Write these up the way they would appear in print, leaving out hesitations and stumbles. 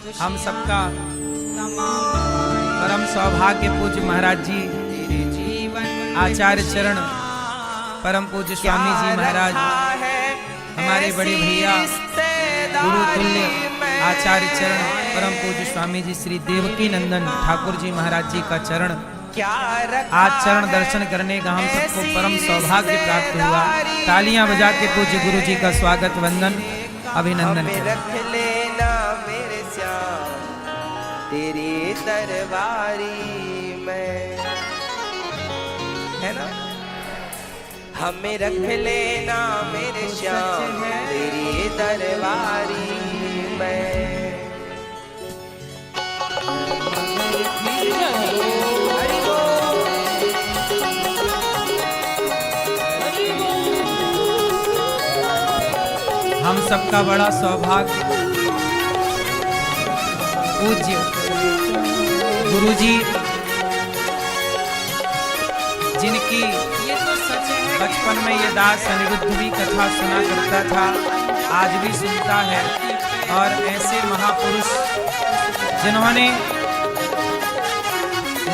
हम सबका परम सौभाग्य पूज्य महाराज जी आचार्य चरण परम पूज्य स्वामी जी महाराज हमारे बड़े भैया गुरु तुल्य आचार्य चरण परम पूज्य स्वामी जी श्री देवकी नंदन ठाकुर जी महाराज जी का चरण आज चरण दर्शन करने का हम सबको परम सौभाग्य प्राप्त हुआ। तालियां बजा के पूज्य गुरु जी का स्वागत वंदन अभिनंदन रख लेना मेरे श्याम तेरी दरबारी में, है ना। हमें रख लेना मेरे श्याम तेरी दरबारी में। हम सबका बड़ा सौभाग्य पूज्य गुरुजी जिनकी बचपन में ये दास अनिरुद्ध भी कथा सुना करता था, आज भी सुनता है। और ऐसे महापुरुष जिन्होंने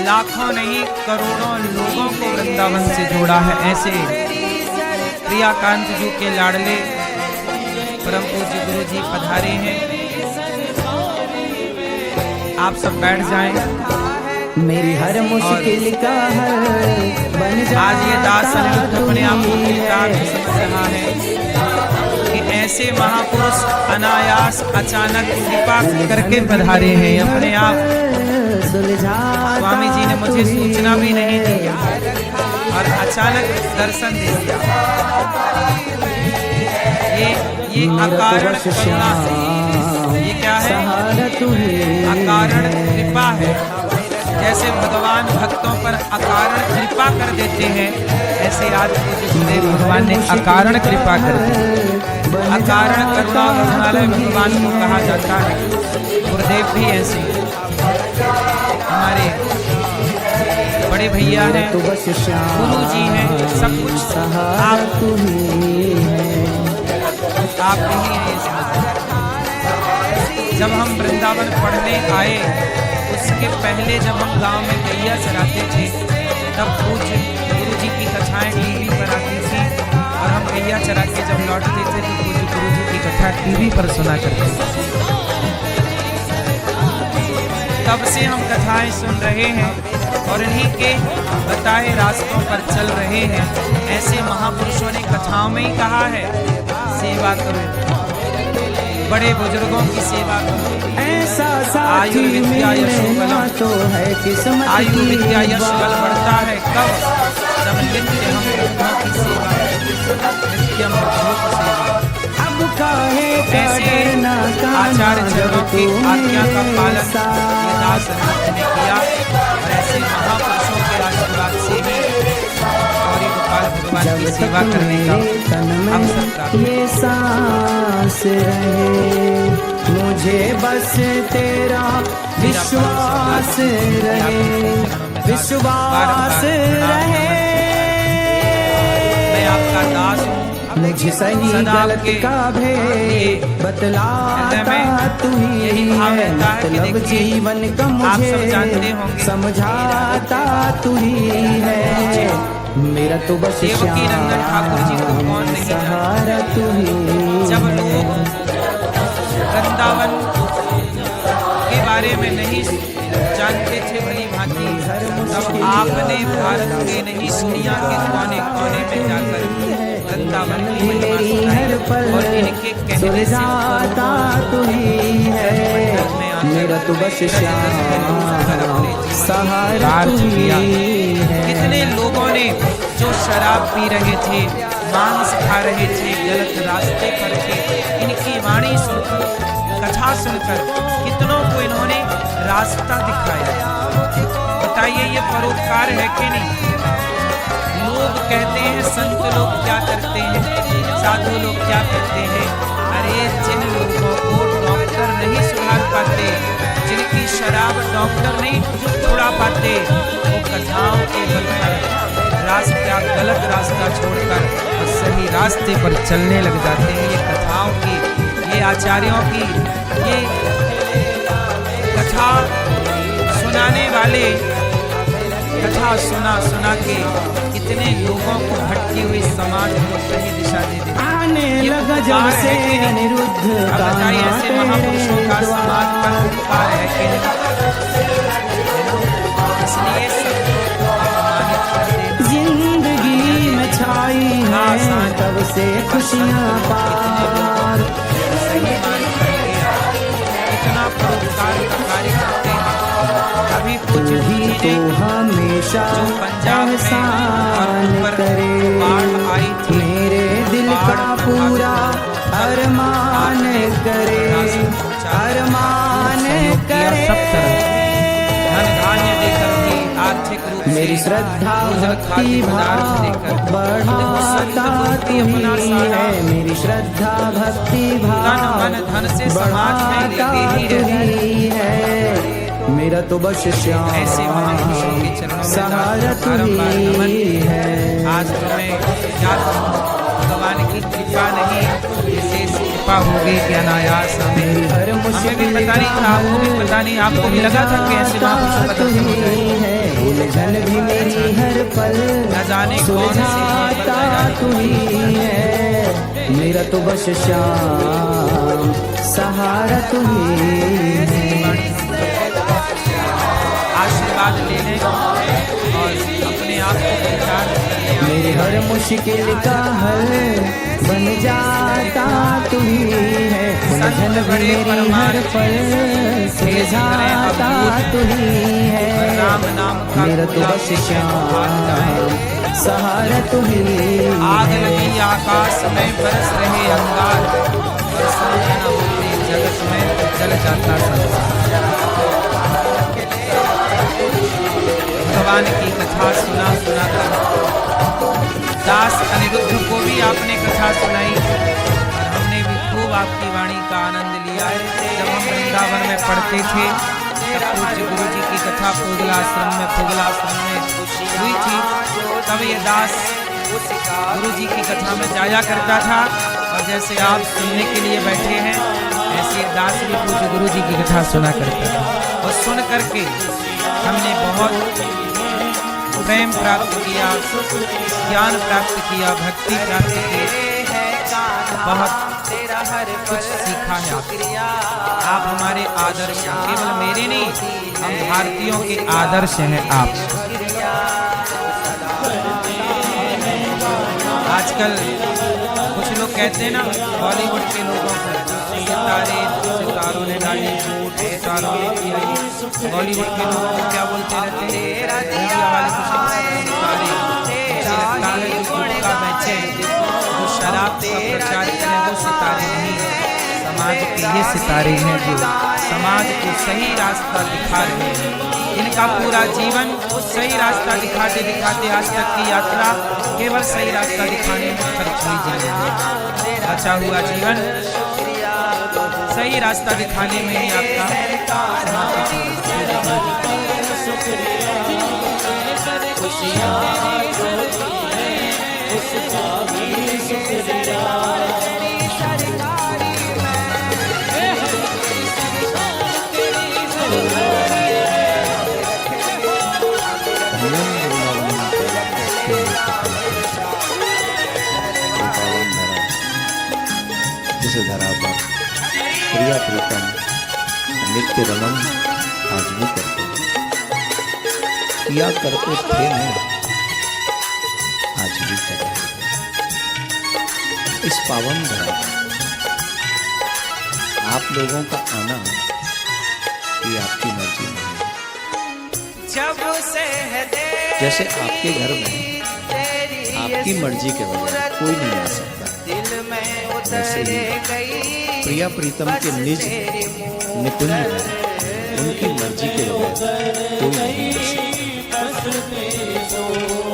लाखों नहीं करोड़ों लोगों को वृंदावन से जोड़ा है, ऐसे प्रियाकांत जी के लाडले परम पूज्य गुरु जी पधारे हैं। आप सब बैठ जाएं। मेरी हर मुश्किल का हल बन जा। आज ये दास अनिरुद्ध अपने आप को कृतार्थ समझ रहा है कि ऐसे महापुरुष अनायास अचानक कृपा करके पधारे हैं अपने आप। स्वामी जी ने मुझे सूचना भी नहीं दी और अचानक दर्शन दे दिया। ये अकारण करुणा, ये क्या है? अकारण कृपा है। जैसे भगवान भक्तों पर अकारण कृपा कर देते हैं, ऐसे आज गुरुदेव भगवान ने अकारण कृपा कर दी। अकारण करुणा वाले भगवान को कहा जाता है। गुरुदेव भी ऐसे हमारे बड़े भैया हैं, गुरु जी हैं, सब कुछ आप नहीं है। जब हम वृंदावन पढ़ने आए उसके पहले जब हम गांव में गैया चराते थे, तब पूज्य गुरु जी की कथाएं टीवी पर आती थी और हम गैया चरा के जब लौटते थे तो पूज्य गुरु जी की कथा टीवी पर सुना करते थे। तब से हम कथाएं सुन रहे हैं और इन्हीं के बताए रास्तों पर चल रहे हैं। ऐसे महापुरुषों ने कथाओं में ही कहा है, सेवा करो, बड़े बुजुर्गों की सेवा करो। ऐसा आयु विद्या यश बल तो है किस्मत। आयु विद्या यश बल बढ़ता है कब? जब नित्य हम बुद्धों की सेवा करें, नित्य हम बुद्धों की सेवा। अब काहे ऐसे आचार्य चरणों की आज्ञा का पालन ये दास अनिरुद्ध ने किया और ऐसे महापुरुषों के आशीर्वाद से ही गौरी गोपाल भगवान की सेवा करने का अवसर प्राप्त। ये सांस रहे मुझे बस तेरा विश्वास रहे, विश्वास रहे। मैं आपका दास हूँ, मुझे सही गलत का भेद बतलाता तू ही है। मतलब जीवन का मुझे समझाता तू ही है। मेरा तो बस देवकी नंदन ठाकुर जी को कौन नहीं सहारा तू ही। जब लोग वृंदावन के बारे में नहीं जानते थे भली भांति, तब आपने भारत के नहीं दुनिया के कोने कोने में जाकर वृंदावन की महिमा सुनाई और इनके कहने से तू ही है। मेरा तो बस सहारा तू ही है। कितने लोगों ने जो शराब पी रहे थे, मांस खा रहे थे, गलत रास्ते पर थे, इनकी वाणी सुनकर, कथा सुनकर कितनों को इन्होंने रास्ता दिखाया। बताइए ये परोपकार है कि नहीं? लोग कहते हैं संत लोग क्या करते हैं, साधु लोग क्या करते हैं। अरे जिन लोगों को डॉक्टर नहीं सुधार पाते, जिनकी शराब डॉक्टर नहीं छुड़ा पाते, वो कथाओं के बल पर रास्ता गलत रास्ता छोड़कर और सही रास्ते पर चलने लग जाते हैं। ये कथाओं की, ये आचार्यों की, ये कथा सुनाने वाले कथा सुना सुना के कितने लोगों को भटकी हुई समाज को सही दिशा दे दे। आने लगा जब से अनिरुद्ध का ऐसे महापुरुषों का समाज पर उपकार है कि इसलिए सबको सम्मानित कर देना। जिंदगी में छाई है तब से खुशियाँ पार। सही मान करके इतना परोपकार का कार्य करते हैं। अभी कुछ ही तो हमेशा एहसान करे, मेरे दिल का पूरा अरमान करे, अरमान करे। धन धान्य देकर भी आर्थिक रूप से मेरी श्रद्धा भक्ति भाव बढ़ाता तुम्ही है, मेरी श्रद्धा भक्ति भाव धन से समाज में लगे ही तुम्ही है। मेरा तो बस श्याम ऐसे महापुरुषों के चरणों में सहारा तुम्ही है। आज तुम्हें क्या भगवान की कृपा नहीं विशेष कृपा होगी कि अनायास हमें भी पता नहीं था, आपको भी पता नहीं, आपको भी लगा था कि ऐसे महापुरुषों का दर्शन है। उलझन भी मेरी हर पल न जाने कौन सुलझाता तुम्ही है। मेरा तो बस श्याम सहारा तुम्ही है। आशीर्वाद ले लें और अपने आप को विचार मेरी हर मुश्किल का हल बन जाता तुम्ही है। उलझन भी मेरी हर पल सुलझाता तुम्ही है। मेरा तो बस श्याम सहारा तुम्ही आग लगी आकाश में बरस रहे अंगार, जगत में जल जाता संसार। भगवान की कथा सुना सुना कर दास अनिरुद्ध को भी आपने कथा सुनाई और हमने भी खूब आपकी वाणी का आनंद लिया। जब हम वृंदावन में पढ़ते थे तब पूज्य गुरु जी की कथा पुगलाश्रम में हुई थी। तब ये दास गुरु जी की कथा में जाया करता था और जैसे आप सुनने के लिए बैठे हैं ऐसे दास भी पूज्य गुरु जी की कथा सुना करता था और सुन करके हमने बहुत प्रेम प्राप्त किया, ज्ञान प्राप्त किया, भक्ति प्राप्त की, बहुत कुछ सीखा है। आप हमारे आदर्श हैं, केवल मेरे नहीं, हम भारतीयों के आदर्श हैं आप। आजकल कुछ लोग कहते हैं ना बॉलीवुड के लोगों को सितारों ने डाली वोट, सितारों ने किया ये। बॉलीवुड के लोगों को क्या बोलते रहते हैं मीडिया वाले कुछ गुटखा बेचे, जो शराब का प्रचार करें वो सितारे नहीं, समाज के ये सितारे हैं जो समाज को सही रास्ता दिखा रहे हैं। इनका पूरा जीवन सही रास्ता दिखाते दिखाते आज तक की यात्रा केवल सही रास्ता दिखाने में खर्च हुई जिंदगी, बचा हुआ जीवन सही रास्ता दिखाने में ही आपका समाप्त जिस धरा पर प्रिया प्रीतम नित्य रमन आज भी करते किया करते थे नहीं, आज भी करते। इस पावन धरा आप लोगों का आना ये आपकी मर्जी नहीं है। जैसे आपके घर में आपकी मर्जी के बगैर कोई नहीं आ सकता, वैसे ही प्रिया प्रीतम के निज निकुंज में उनकी मर्जी के बगैर कोई नहीं आ सकता।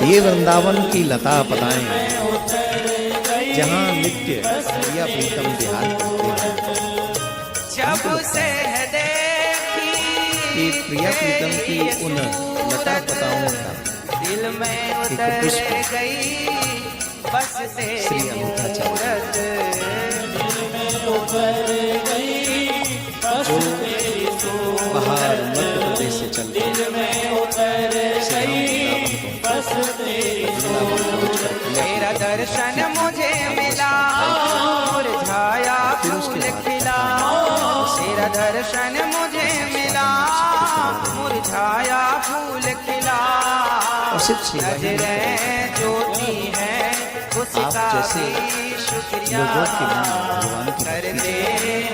ये वृंदावन की लता पताएं जहाँ नित्य प्रिया प्रीतम विहार करते हैं, कि प्रिया प्रीतम की उन लता पताओं का एक पुष्प श्री अमृताचार्य जो बाहर मध्य प्रदेश से चल के तेरा दर्शन मुझे मिला, मुरझाया फूल खिला। तेरा दर्शन मुझे मिला, मुरझाया फूल खिला। नजरें जोती हैं उसका भी शुक्रिया करते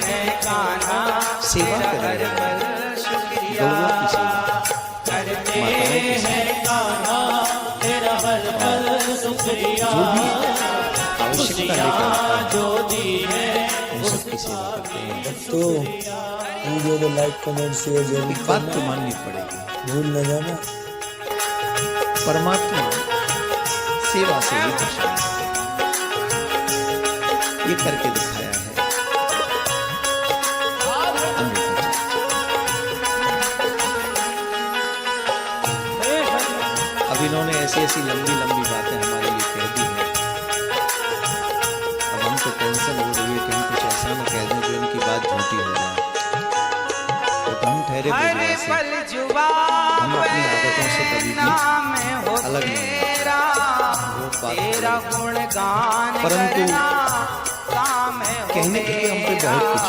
हैं कान्हा, सेवा तेरा हर पल शुक्रिया करते हैं कान्हा, तेरा हर पल शुक्रिया। आवश्यकता जो दी है सबकी सेवा करते हैं। तो वीडियो को लाइक कमेंट शेयर जरूर एक बात तो माननी पड़ेगी, भूल न जाना। परमात्मा सेवा से ही खुश है। ये करके दिखाया है। अब इन्होंने ऐसी ऐसी लंबी लंबी बातें हमारे लिए कह दी हैं। अब हमको टेंशन हो रही है कि हम कुछ ऐसा न कह दें जो इनकी बात झूठी हो जाए। तो हम ठहरे हम अपनी आदतों से कभी भी अलग नहीं हैं। वो बात परंतु कहने के लिए हम पे बहुत कुछ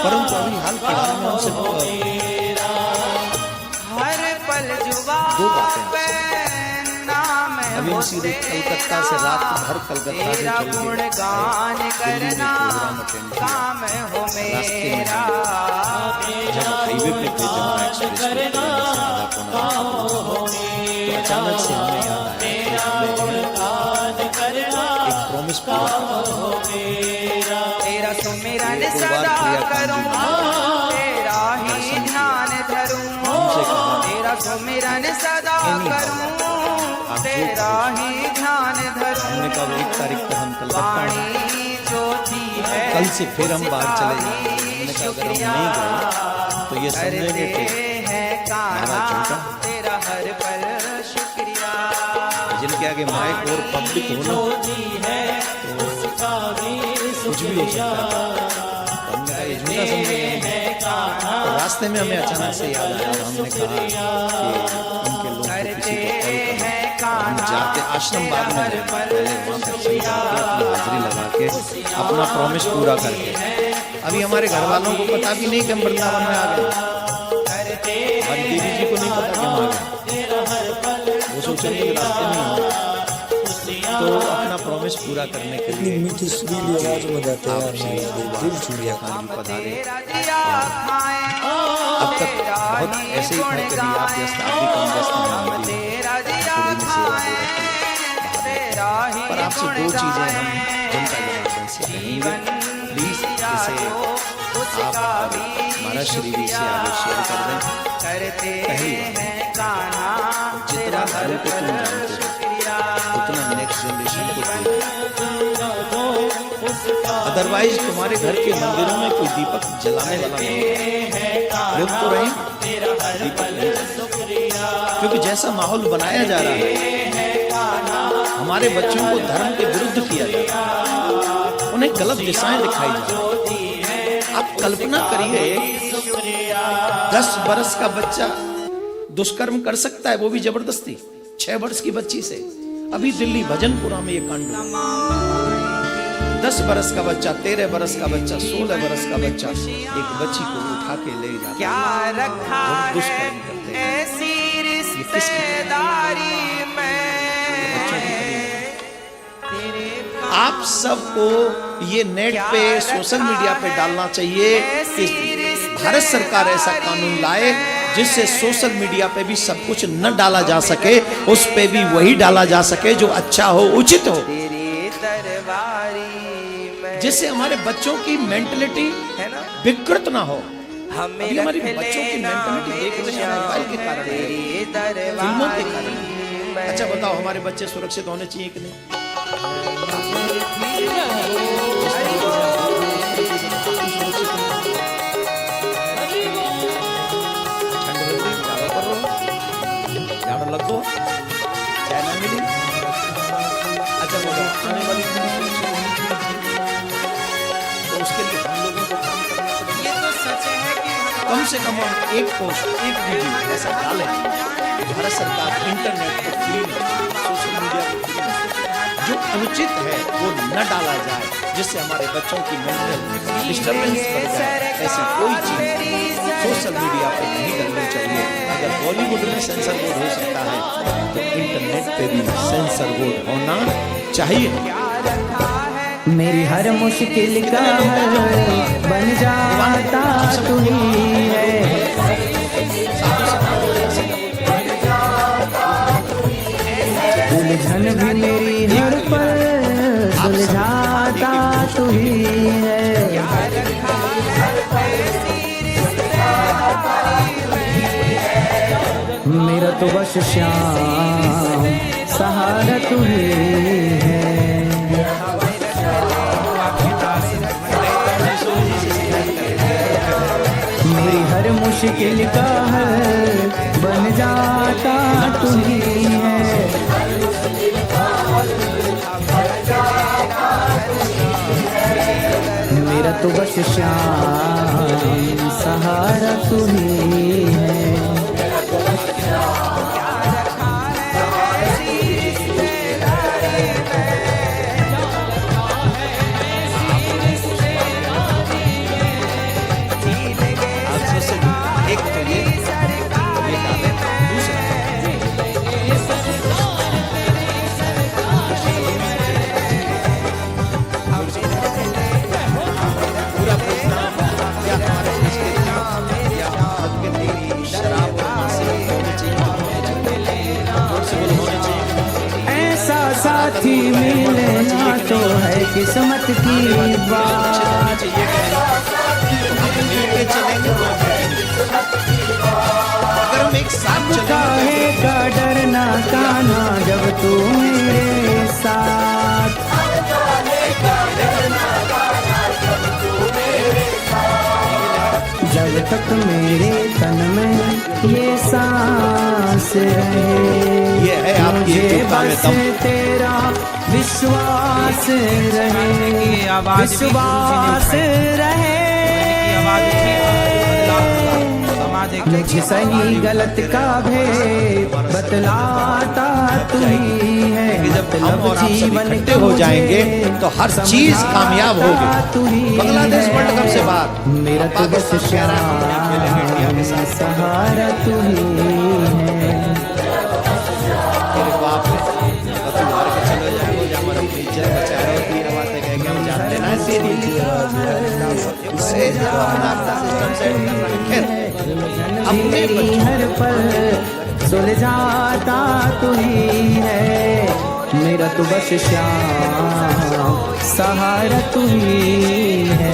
परंतु अभी हाल फिलहाल में हमसे दो बातें अभी हम सीधे कलकत्ता से रात भर कलकत्ता से चल के दिल्ली में प्रोग्राम अटेंड किया। रास्ते में जब हाईवे पे थे जमुना एक्सप्रेस पे आधा पौना तो अचानक से हमें याद आया कि हमें एक प्रॉमिस पूरा तेरा सुमिरन सदा करूं, तेरा ही ध्यान धरूं। तेरा सुमिरन सदा करूं, तेरा ही ध्यान धरूं। हमने कहा 1 तारीख को हम कलकत्ता हैं, है कल से फिर हम बाहर चले जाएंगे। हमने कहा अगर हम नहीं गए तो ये समझेंगे कि हमारा झूठा। तेरा हर पल शुक्रिया जिनके आगे माइक और पब्लिक होना तो कुछ भी हो सकता है। हमने कहा ये झूठा समझेंगे। तो रास्ते में हमें अचानक से याद आया और हमने कहा कि उनके लोग को किसी को कॉल करना। हम जाते आश्रम बाद में पहले वहाँ पर अपनी हाजिरी लगा के अपना प्रॉमिस पूरा करके। अभी हमारे घर वालों को पता भी नहीं कि हम वृंदावन में आ गए। हमारी देवी जी को नहीं पता कि हम आ गए। वो सोचेंगे कि रास्ते में होगा। तो अपना प्रॉमिस पूरा करने के लिए मीठी सुरीली आवाज में गाते हैं दिल छुड़िया खान जी पधारे। अब तक बहुत ऐसे ही थे, कभी आप व्यस्त, आप भी कम व्यस्त हैं हमारी पर आपसे 2 चीजें हम जनता जनार्दन से कहेंगे। प्लीज इसे आप हमारा शरीर से आगे शेयर कर दें। पहली बात, जितना धर्म को तुम जानते हो उतना नेक्स्ट जनरेशन को दो। अदरवाइज तुम्हारे घर के मंदिरों में कोई दीपक जलाने वाला नहीं है। लोग तो रहे दीपक नहीं, क्योंकि जैसा माहौल बनाया जा रहा है, हमारे बच्चों को धर्म के विरुद्ध किया जा रहा है, उन्हें गलत दिशाएं दिखाई जा रही है। आप कल्पना करिए 10 बरस का बच्चा दुष्कर्म कर सकता है, वो भी जबरदस्ती 6 वर्ष की बच्ची से। अभी दिल्ली भजनपुरा में ये कांड हुआ। 10 बरस का बच्चा, 13 बरस का बच्चा, 16 बरस का बच्चा एक बच्ची को उठा के ले जाता है। क्या रखा है ऐसी रिश्तेदारी में। आप सबको ये नेट पे सोशल मीडिया पे डालना चाहिए कि भारत सरकार ऐसा कानून लाए जिससे सोशल मीडिया पे भी सब कुछ न डाला जा सके, उस पे भी वही डाला जा सके जो अच्छा हो, उचित हो, जिससे हमारे बच्चों की मेंटलिटी विकृत ना हो। अभी हमारे बच्चों की मेंटलिटी देख रहे हैं मोबाइल के कारण, फिल्मों के कारण। अच्छा बताओ, हमारे बच्चे सुरक्षित होने चाहिए कि नहीं? आने वाली पीढ़ी सुरक्षित नहीं थी। तो उसके लिए हम लोगों को काम करना पड़ेगा। ये तो सच है कि कम से कम हम एक पोस्ट, एक वीडियो ऐसा डालें, भारत सरकार इंटरनेट को फ्री में, सोशल मीडिया को फ्री में, जो अनुचित है वो न डाला जाए, जिससे हमारे बच्चों की मेंटल डिस्टर्बेंस बढ़ जाए। ऐसी कोई चीज सोशल मीडिया पे नहीं डलनी चाहिए। अगर बॉलीवुड में सेंसर बोर्ड हो सकता है तो इंटरनेट पे भी सेंसर बोर्ड होना चाहिए। मेरी हर मुश्किल का हल बन जाता तू ही है। उलझन भी मेरी हर पल सुलझाता तू ही है। मेरा तो बस श्याम सहारा तू ही है। मेरी हर मुश्किल का हल बन जाता तू ही है। मेरा तो बस श्याम सहारा तू ही है। साथी मिलना तो है किस्मत की बात। अगर हम एक साथ काहे का डरना काना जब तू मेरे साथ। जब तक मेरे तन में ये सांस रहे, ये है आपकी बस तेरा विश्वास रहे, विश्वास रहे। मुझे सही गलत का भेद बतलाता तू ही है। मतलब जीवन इकट्ठे हो जाएंगे तो हर चीज कामयाब होगी। बांग्लादेश वर्ल्ड कप से बाहर मेरा तो बस श्याम सहारा तू ही है। मेरी हर पल सुलझाता तू ही है। मेरा तो बस श्याम सहारा तू ही है।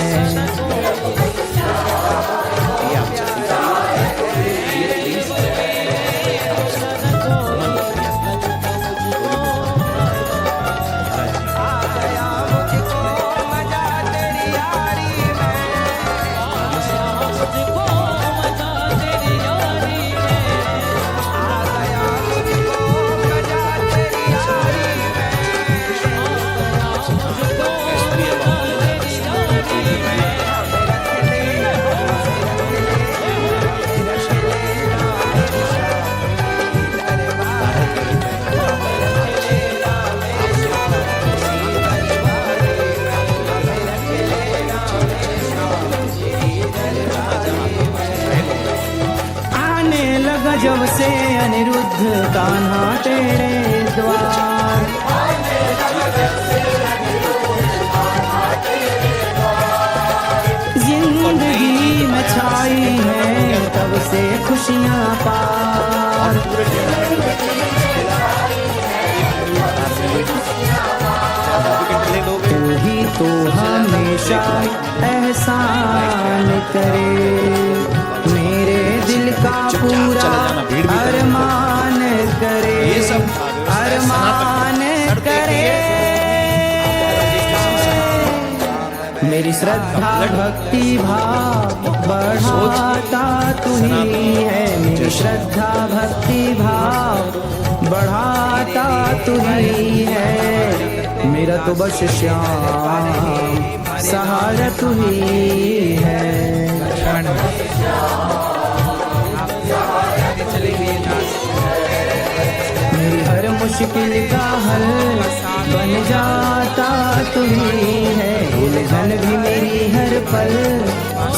जब से अनिरुद्ध कान्हा तेरे द्वार, जिंदगी में छाई है तब से खुशियाँ पार। तू ही तो हमेशा एहसान करे, मेरे दिल का पूरा अरमान करे, अरमान करे। मेरी श्रद्धा भक्ति भाव बढ़ाता तू ही है। मेरी श्रद्धा भक्ति भाव बढ़ाता तू ही है। मेरा तो बस श्याम सहारा तू ही है। लक्ष्मण आप आगे चलेंगे दास। मेरी हर मुश्किल का हल बन जाता तू ही है। उलझन भी मेरी हर पल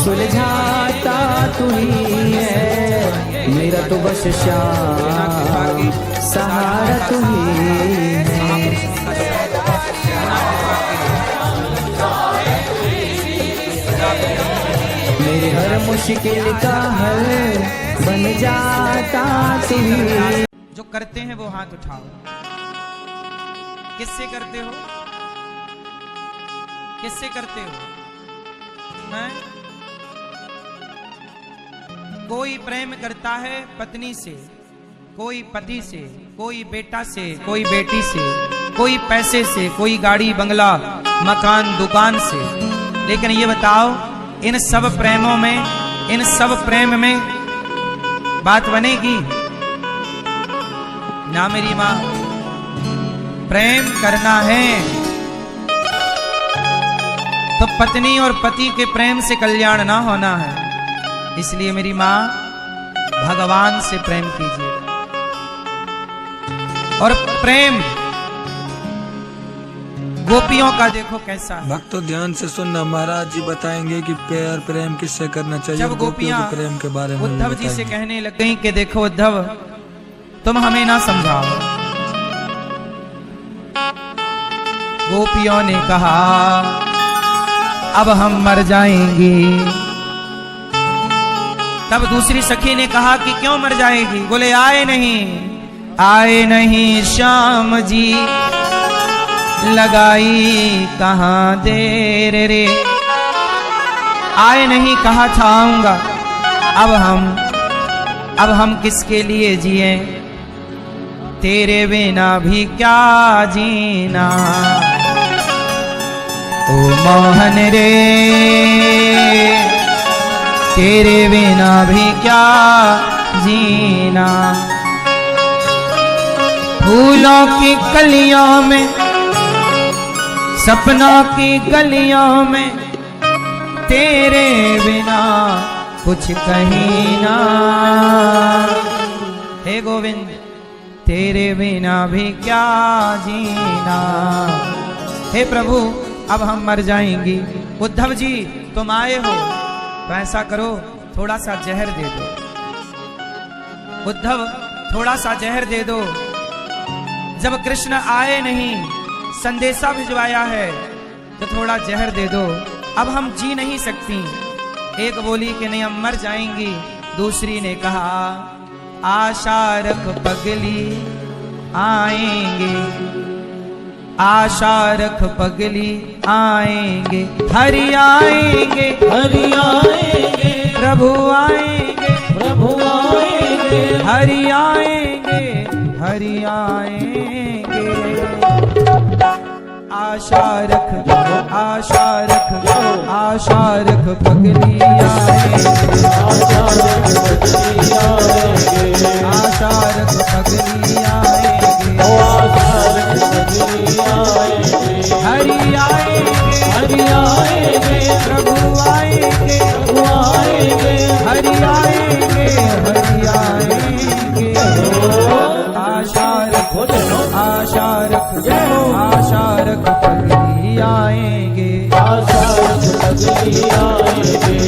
सुलझाता तू ही है। मेरा तो बस श्याम सहारा तू ही है। मेरे हर मुश्किल का हल बन जाता तू ही। जो करते हैं वो हाथ उठाओ। किससे करते हो? किससे करते हो? हैं? कोई प्रेम करता है पत्नी से, कोई पति से, कोई बेटा से, कोई बेटी से, कोई पैसे से, कोई गाड़ी बंगला मकान दुकान से। लेकिन ये बताओ, इन सब प्रेमों में, इन सब प्रेम में बात बनेगी ना मेरी मां? प्रेम करना है तो पत्नी और पति के प्रेम से कल्याण ना होना है। इसलिए मेरी मां, भगवान से प्रेम कीजिए। और प्रेम गोपियों का देखो कैसा है। भक्तों ध्यान से सुनना, महाराज जी बताएंगे कि प्यार प्रेम किससे करना चाहिए। जब गोपियां के प्रेम के बारे में उद्धव जी से कहने लग गई कि देखो उद्धव, तुम हमें ना समझाओ। गोपियों ने कहा अब हम मर जाएंगी। तब दूसरी सखी ने कहा कि क्यों मर जाएगी? बोले आए नहीं श्याम जी, लगाई कहाँ देर रे। आए नहीं, कहा था आऊंगा। अब हम किसके लिए जिए? तेरे बिना भी क्या जीना। ओ मोहन रे, तेरे बिना भी क्या जीना। फूलों की कलियों में, सपनों की गलियों में, तेरे बिना कुछ कहीं ना। हे गोविंद, तेरे बिना भी क्या जीना। हे प्रभु, अब हम मर जाएंगी। उद्धव जी तुम आए हो तो ऐसा करो, थोड़ा सा जहर दे दो। उद्धव थोड़ा सा जहर दे दो। जब कृष्ण आए नहीं, संदेशा भिजवाया है, तो थोड़ा जहर दे दो। अब हम जी नहीं सकती। एक बोली कि नहीं हम मर जाएंगी। दूसरी ने कहा आशा रख पगली आएंगे, आशा रख पगली आएंगे। हरि आएंगे, हरि आएंगे, प्रभु आएंगे, प्रभु आएंगे। हरि आएंगे, हरि आएंगे। आशा रख, आशा रख, आशा रख पगली आएंगे, आशा रख पगली आएंगे, आशा रख पगली आएंगे, आशा रख पगली आएंगे। हरि आएंगे, हरि आएंगे, प्रभु आएंगे, प्रभु आएंगे। हरि आएंगे, हरि आएंगे। आशा रख, आशा रख, आशा रख पगली आएंगे, आशा रख पगली आएंगे।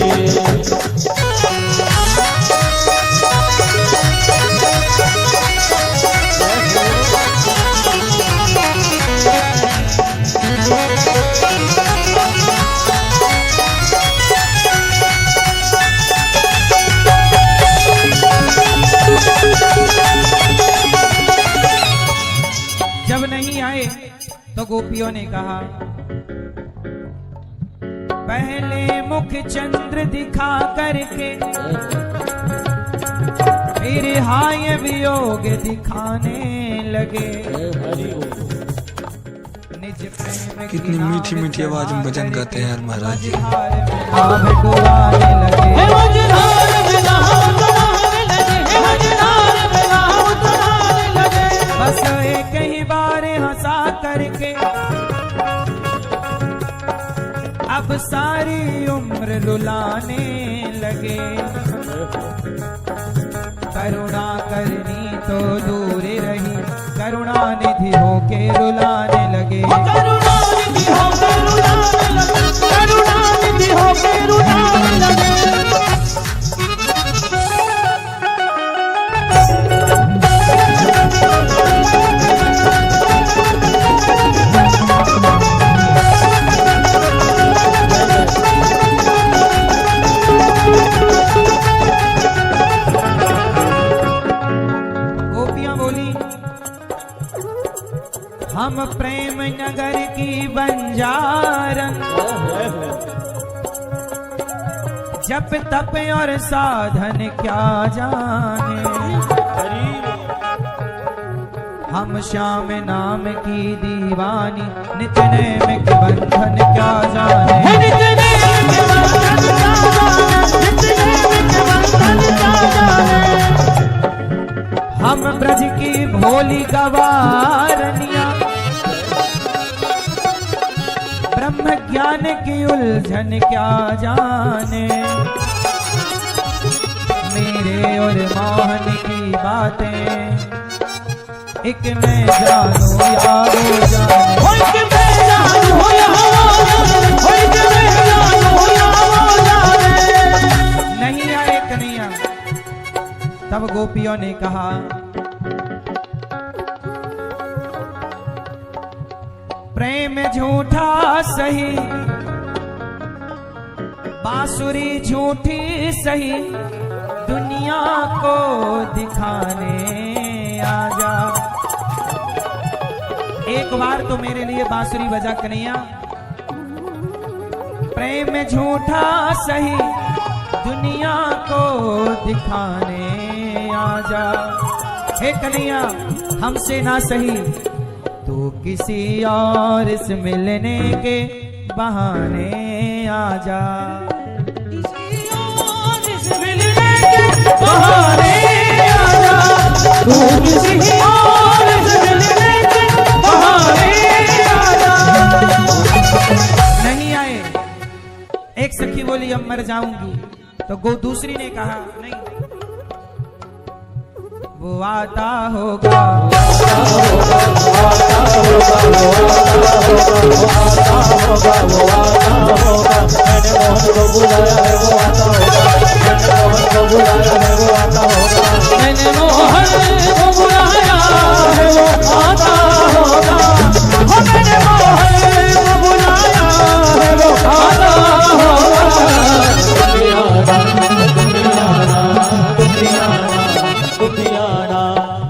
जब नहीं आए तो गोपियों ने कहा पहले मुख चंद्र दिखा करके फिर हाय वियोग दिखाने लगे। निज प्रेम कितनी मीठी मीठी आवाज में भजन गाते हैं यार महाराज जी। बस एक ही बार हंसा करके अब सारी उम्र रुलाने लगे। करुणा करनी तो दूर रही, करुणा निधि होके रुलाने लगे। करुणा निधि होके रुलाने लगे, करुणा निधि होके रुलाने लगे। हम प्रेम नगर की बंजारन, जप तप और साधन क्या जाने। हम श्याम नाम की दीवानी, नित नेम के बंधन क्या जाने। नित नेम के बंधन क्या जाने, नित नेम के बंधन क्या जाने। हम ब्रज की भोली गवारनिया, ब्रह्म ज्ञान की उलझन क्या जाने। मेरे और मोहन की बातें एक मैं जानू या वो जाने। एक मैं जानू या वो जाने, एक मैं जानू या वो जाने। नहीं आए कन्हैया। तब गोपियों ने कहा, प्रेम झूठा सही, बांसुरी झूठी सही, दुनिया को दिखाने आजा। एक बार तो मेरे लिए बांसुरी बजा कन्हैया। प्रेम झूठा सही, दुनिया को दिखाने आजा। हे कन्हैया, हमसे ना सही तू किसी और से मिलने के बहाने आजा। किसी और से मिलने के बहाने आजा, तू किसी और से मिलने के बहाने आजा। नहीं आए। एक सखी बोली अब मर जाऊंगी, तो दूसरी ने कहा नहीं, वो आता होगा, मैंने मोहन को बुलाया है वो आता होगा। मैंने मोहन को बुलाया है वो आता होगा।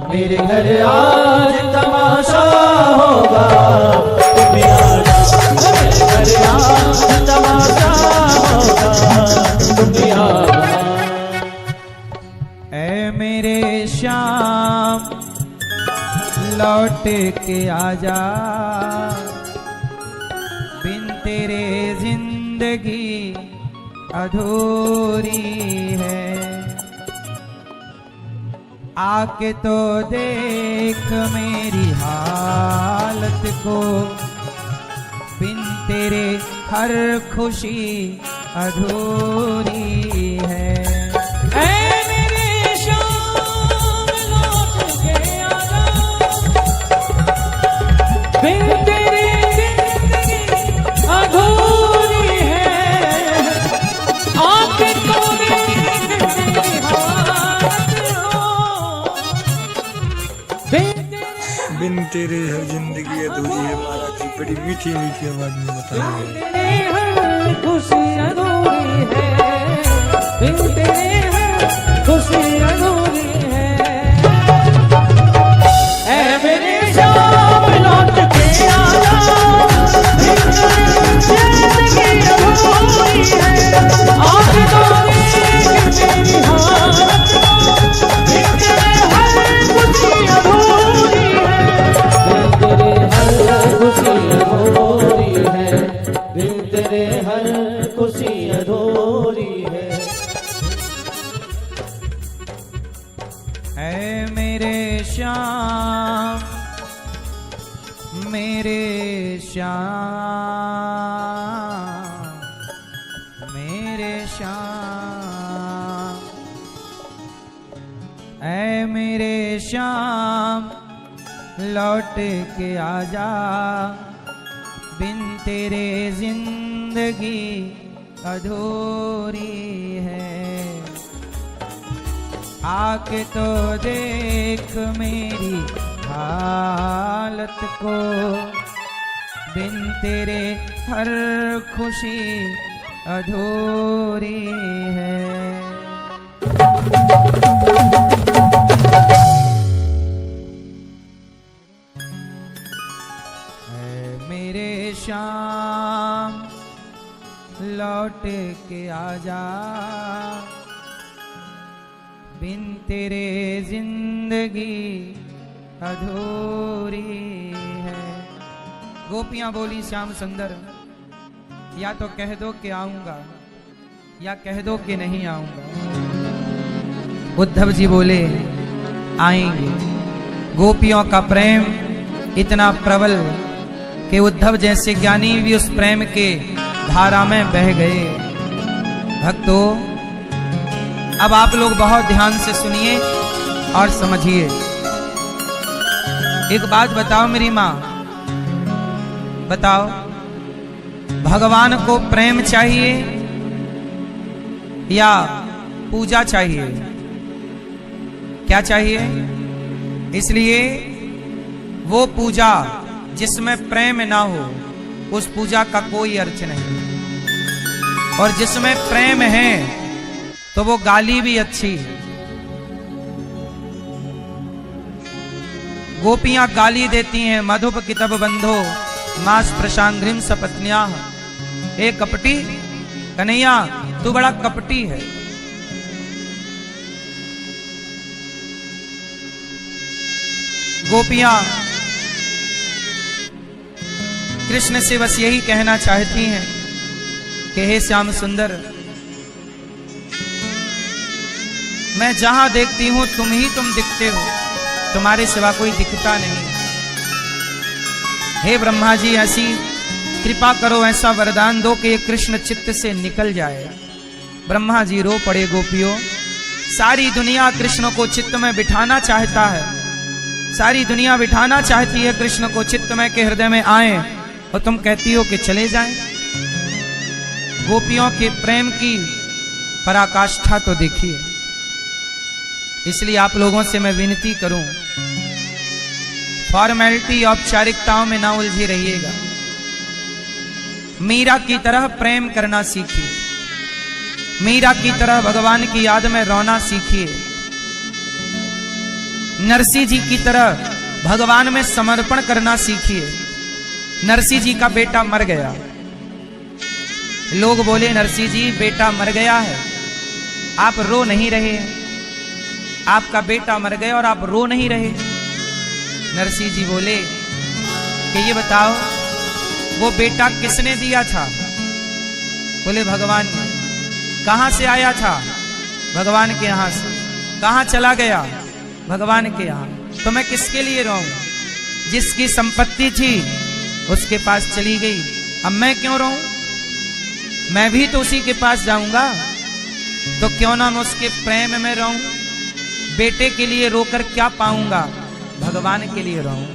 मेरे घर आज तमाशा होगा, मेरे घर आज तमाशा होगा। ऐ मेरे श्याम लौट के आजा, बिन तेरे जिंदगी अधूरी है। आके तो देख मेरी हालत को, बिन तेरे हर खुशी अधूरी है। ऐ मेरे श्याम लौट के आजा, बिन तेरी जिंदगी अधूरी है। आके तो देख मेरी हालत को, बिन तेरे हर जिंदगी अधूरी है। महाराज जी बड़ी मीठी मीठी आवाज में बताया है। खुशी अधूरी है, बिन तेरे हर खुशी अधूरी है। ऐ मेरे श्याम लौट के आजा, बिन तेरे जिंदगी अधूरी है। आके तो देख मेरी हालत को, बिन तेरे हर खुशी अधूरी है। बिन तेरे हर खुशी अधूरी है। ऐ मेरे श्याम, मेरे श्याम लौट के आजा, बिन तेरे जिंदगी अधूरी है। आके तो देख मेरी हालत को, बिन तेरे हर खुशी अधूरी है। मेरे श्याम लौट के आजा, बिन तेरे जिंदगी अधूरी है। गोपियां बोली श्याम सुंदर, या तो कह दो कि आऊंगा, या कह दो कि नहीं आऊंगा। उद्धव जी बोले आएंगे। गोपियों का प्रेम इतना प्रबल कि उद्धव जैसे ज्ञानी भी उस प्रेम के धारा में बह गए। भक्तों, अब आप लोग बहुत ध्यान से सुनिए और समझिए। एक बात बताओ मेरी माँ, बताओ, भगवान को प्रेम चाहिए या पूजा चाहिए? क्या चाहिए? इसलिए वो पूजा जिसमें प्रेम ना हो, उस पूजा का कोई अर्थ नहीं। और जिसमें प्रेम है तो वो गाली भी अच्छी है। गोपियां गाली देती हैं, मधुप कितब बंधो मास प्रशांग्रिम सपत्न्या। ए कपटी कन्हैया, तू बड़ा कपटी है। गोपियां कृष्ण से बस यही कहना चाहती हैं कि हे श्याम सुंदर, मैं जहां देखती हूं तुम ही तुम दिखते हो, तुम्हारे सिवा कोई दिखता नहीं। हे ब्रह्मा जी, ऐसी कृपा करो, ऐसा वरदान दो कि ये कृष्ण चित्त से निकल जाए। ब्रह्मा जी रो पड़े। गोपियों, सारी दुनिया कृष्ण को चित्त में बिठाना चाहता है, सारी दुनिया बिठाना चाहती है कृष्ण को चित्त में के हृदय में आए, और तुम कहती हो कि चले जाएं। गोपियों के प्रेम की पराकाष्ठा तो देखिए। इसलिए आप लोगों से मैं विनती करूं, फॉर्मेलिटी औपचारिकताओं में ना उलझे रहिएगा। मीरा की तरह प्रेम करना सीखिए, मीरा की तरह भगवान की याद में रोना सीखिए, नरसिंह जी की तरह भगवान में समर्पण करना सीखिए। नरसिंह जी का बेटा मर गया, लोग बोले नरसिंह जी बेटा मर गया है, आप रो नहीं रहे हैं। आपका बेटा मर गया और आप रो नहीं रहे। नरसिंह जी बोले कि ये बताओ वो बेटा किसने दिया था? बोले भगवान ने। कहां से आया था? भगवान के यहां से। कहां चला गया? भगवान के यहां। तो मैं किसके लिए रोऊं? जिसकी संपत्ति थी उसके पास चली गई, अब मैं क्यों रोऊं? मैं भी तो उसी के पास जाऊंगा, तो क्यों ना मैं उसके प्रेम में रोऊं? बेटे के लिए रोकर क्या पाऊंगा? भगवान के लिए रोऊं।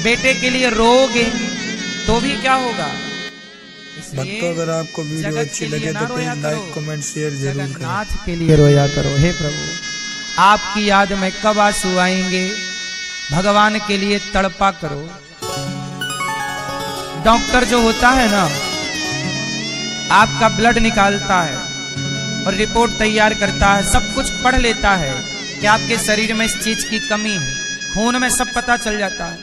बेटे के लिए रोओगे तो भी क्या होगा? भक्तों, अगर आपको वीडियो अच्छी लगे तो प्लीज लाइक कमेंट शेयर जरूर करें। नाथ के लिए रोया करो। हे प्रभु, आपकी याद में कब आंसू आएंगे? भगवान के लिए तड़पा करो। डॉक्टर जो होता है ना, आपका ब्लड निकालता है और रिपोर्ट तैयार करता है, सब कुछ पढ़ लेता है कि आपके शरीर में इस चीज की कमी है, खून में सब पता चल जाता है,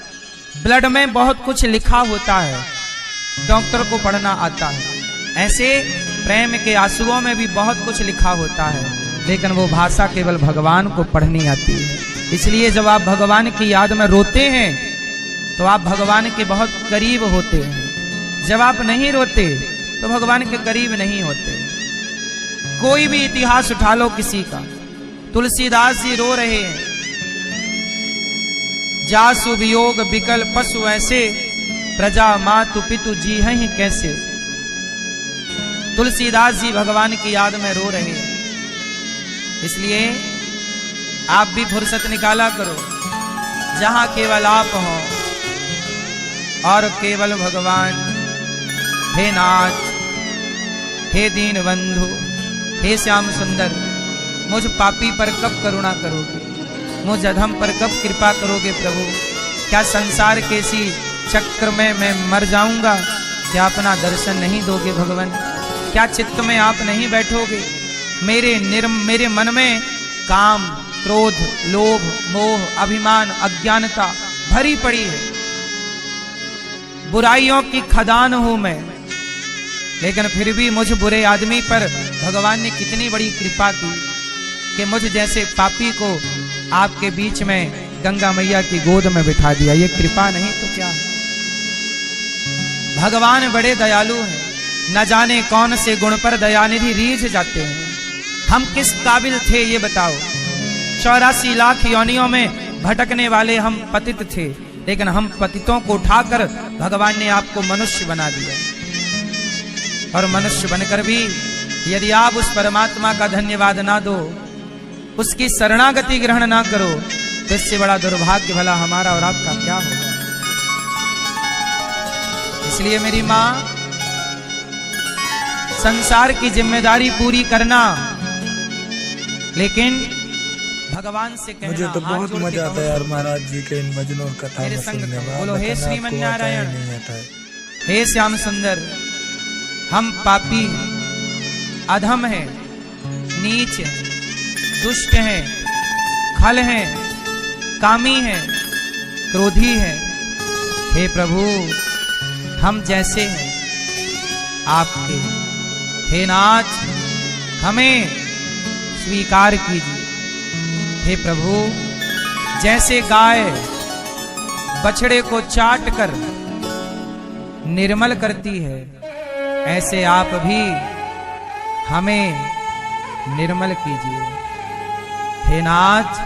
ब्लड में बहुत कुछ लिखा होता है, डॉक्टर को पढ़ना आता है। ऐसे प्रेम के आंसुओं में भी बहुत कुछ लिखा होता है, लेकिन वो भाषा केवल भगवान को पढ़नी आती है। इसलिए जब आप भगवान की याद में रोते हैं तो आप भगवान के बहुत करीब होते हैं। जब आप नहीं रोते तो भगवान के करीब नहीं होते। कोई भी इतिहास उठा लो किसी का, तुलसीदास जी रो रहे हैं, जासु वियोग बिकल पशु ऐसे, प्रजा मातु पितु जी हैं कैसे। तुलसीदास जी भगवान की याद में रो रहे हैं। इसलिए आप भी फुर्सत निकाला करो, जहां केवल आप हो और केवल भगवान। हे नाथ, हे दीन बंधु, हे श्याम सुंदर, मुझ पापी पर कब करुणा करोगे, मुझ अधम पर कब कृपा करोगे प्रभु। क्या संसार के इसी चक्र में मैं मर जाऊंगा, क्या अपना दर्शन नहीं दोगे भगवान। क्या चित्त में आप नहीं बैठोगे। मेरे मन में काम, क्रोध, लोभ, मोह, अभिमान, अज्ञानता भरी पड़ी है। बुराइयों की खदान हूं मैं, लेकिन फिर भी मुझ बुरे आदमी पर भगवान ने कितनी बड़ी कृपा की कि मुझ जैसे पापी को आपके बीच में गंगा मैया की गोद में बिठा दिया। ये कृपा नहीं तो क्या है। भगवान बड़े दयालु हैं, न जाने कौन से गुण पर दयानिधि रीझ जाते हैं। हम किस काबिल थे ये बताओ। 84 लाख योनियों में भटकने वाले हम पतित थे, लेकिन हम पतितों को उठाकर भगवान ने आपको मनुष्य बना दिया। और मनुष्य बनकर भी यदि आप उस परमात्मा का धन्यवाद ना दो, उसकी शरणागति ग्रहण ना करो, तो इससे बड़ा दुर्भाग्य भला हमारा और आपका क्या होगा। इसलिए मेरी मां, संसार की जिम्मेदारी पूरी करना, लेकिन भगवान से कहना। मुझे तो बहुत मजा आता है यार महाराज जी के इन भजनों और कथा में सुनने में। बोलो हे श्रीमन नारायण, हे श्याम सुंदर। हम पापी, अधम हैं, नीच हैं, दुष्ट हैं, खल हैं, कामी हैं, क्रोधी हैं। हे प्रभु, हम जैसे हैं आपके, हे नाथ, हमें स्वीकार कीजिए। हे प्रभु, जैसे गाय बछड़े को चाट कर निर्मल करती है, ऐसे आप भी हमें निर्मल कीजिए। हे नाथ,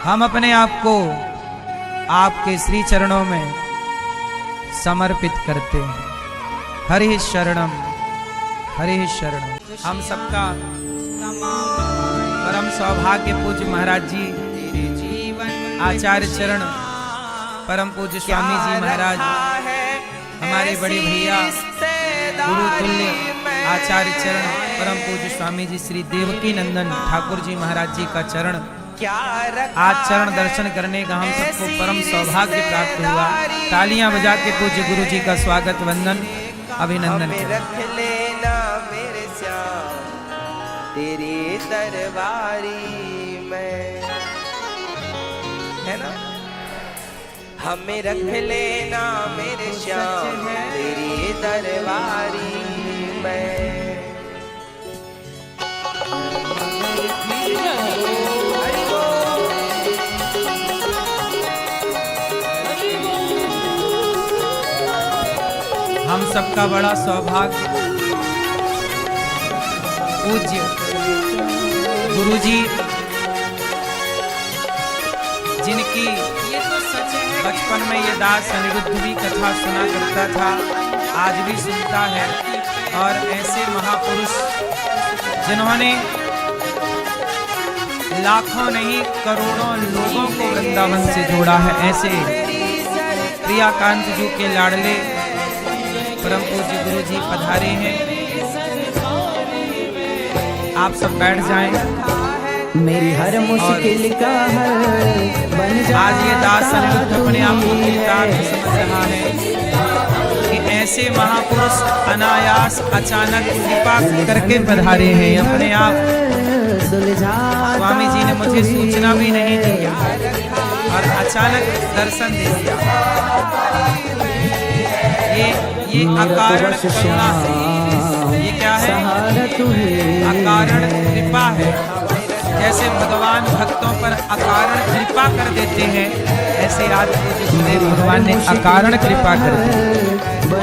हम अपने आप को आपके श्री चरणों में समर्पित करते हैं। हरि शरणम, हरि शरणम। हम सबका परम सौभाग्य पूज्य महाराज जी, आचार्य चरण परम पूज्य स्वामी जी महाराज, हमारे बड़े भैया गुरु तुल्य आचार्य चरण परम पूज्य स्वामी जी श्री देवकी नंदन ठाकुर जी महाराज जी का चरण, आज चरण दर्शन करने का हम सबको परम सौभाग्य प्राप्त हुआ। तालियां बजा के पूज्य गुरु जी का स्वागत, वंदन, अभिनंदन करें। तेरी दरबारी में, है ना। हमें रख लेना मेरे श्याम तेरी दरबारी में। हम सबका बड़ा सौभाग्य पूज्य गुरुजी, जिनकी बचपन में ये दास अनिरुद्ध भी कथा सुना करता था, आज भी सुनता है। और ऐसे महापुरुष जिन्होंने लाखों नहीं करोड़ों लोगों को वृंदावन से जोड़ा है, ऐसे प्रियाकांत जी के लाडले परम पूज्य गुरु जी पधारे हैं। आप सब बैठ जाएं। मेरी हर मुश्किल का हल बन जाता। आज ये दास अनिरुद्ध अपने आप को कृतार्थ समझ रहा है कि ऐसे महापुरुष अनायास अचानक कृपा करके पधारे हैं अपने आप। स्वामी जी ने मुझे सूचना भी नहीं दी और अचानक दर्शन दे दिया। ये अकारण करुणा है। ये क्या है? अकारण कृपा है। जैसे भगवान भक्तों पर अकारण कृपा कर देते हैं, ऐसे आज पूज्य गुरुदेव भगवान ने अकारण कृपा कर दी।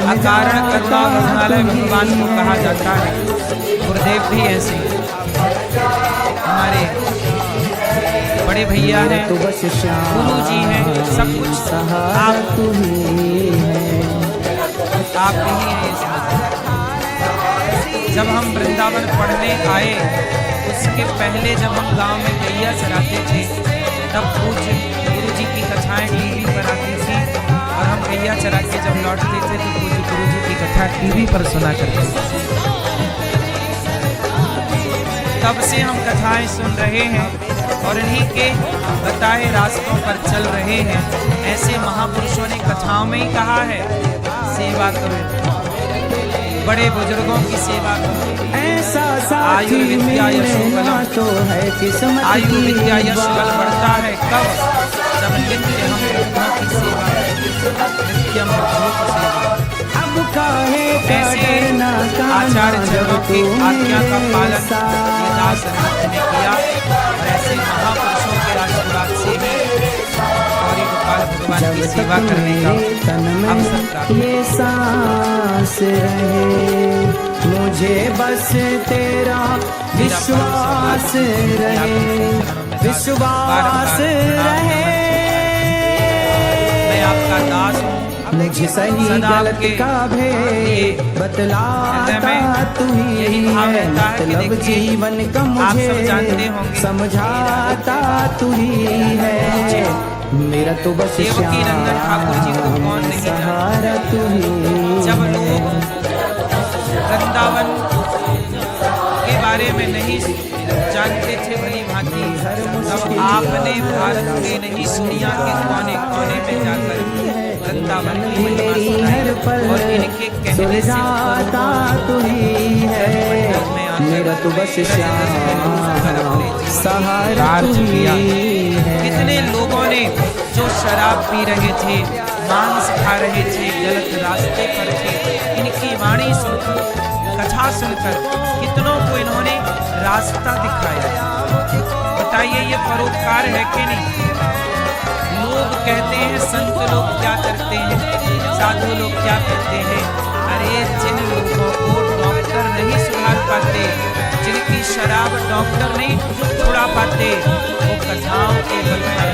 अकारण करुणा वाले भगवान को कहा जाता है। गुरुदेव भी ऐसे हमारे बड़े भैया हैं, गुरु जी हैं, सब कुछ आप ही हैं। जब हम वृंदावन पढ़ने आए, उसके पहले जब हम गांव में गैया चराते थे, तब पूज्य गुरु जी की कथाएं टीवी पर आती थी और हम गैया चरा के जब लौटते थे तो पूज्य गुरु जी की कथा टीवी पर सुना करते थे। तब से हम कथाएं सुन रहे हैं और इन्हीं के बताए रास्तों पर चल रहे हैं। ऐसे महापुरुषों ने कथाओं में ही कहा है सेवा करो, बड़े बुजुर्गों की सेवा करो। ऐसा साथी मिलना तो है किस्मत आयु विद्या की यश बल बढ़ता है कब, जब नित्य हम बुद्धों की सेवा करें। नित्यम बुद्धों की सेवा। अब काहे का ऐसे डरना आचार्य चरणों की आज्ञा का पालन सा ये दास रत्न ने किया और ऐसे महापुरुषों के आशीर्वाद से ही गौरी गोपाल भगवान की सेवा करने का अवसर प्राप्त। ये सांस रहे मुझे बस तेरा विश्वास रहे, विश्वास रहे। मैं आपका दास हूँ, मुझे सही गलत का भेद बतलाता तू ही है, मतलब जीवन का मुझे समझाता तू ही है। मेरा तो बस देवकीनंदन ठाकुर जी को कौन नहीं सहारा तू ही। जब लोग वृंदावन के बारे में नहीं जानते थे भली भांति, तब आपने भारत के नहीं दुनिया के कोने कोने में जाकर वृंदावन की महिमा सुनाई और इनके कहने से तू ही है। मेरा तो बस सहारा तू ही है। कितने लोगों ने जो शराब पी रहे थे, मांस खा रहे थे, गलत रास्ते पर थे, इनकी वाणी सुनकर, कथा सुनकर कितनों को इन्होंने रास्ता दिखाया। बताइए ये परोपकार है कि नहीं? लोग कहते हैं संत लोग क्या करते हैं, साधु लोग क्या करते हैं। अरे जिन लोगों को डॉक्टर नहीं सुधार पाते, जिनकी शराब डॉक्टर नहीं छुड़ा पाते, वो कथाओं के बल पर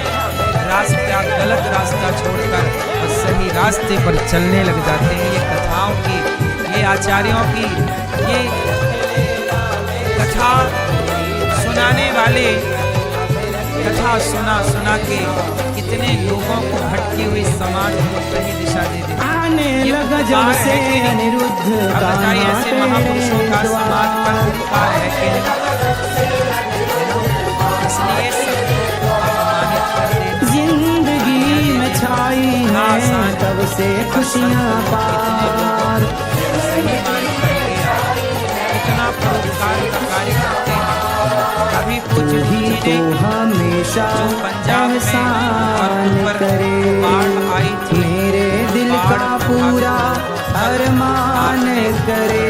रास्ता, गलत रास्ता छोड़कर और सही रास्ते पर चलने लग जाते हैं। ये कथाओं की, ये आचार्यों की, ये कथा सुनाने वाले कथा सुना सुना के कितने लोगों को भटकी हुई समाज को सही दिशा दे देते। आने लगा जब से अनिरुद्ध अब बताइए ऐसे महापुरुषों का समाज पर उपकार है कि इसलिए सबको अपमानित कर देना। जिंदगी में छाई है तब से खुशियाँ पार, कितना परोपकार का कार्य करते हैं। अभी कुछ ही तो हमेशा एहसान करे, मेरे दिल का पूरा अरमान करे,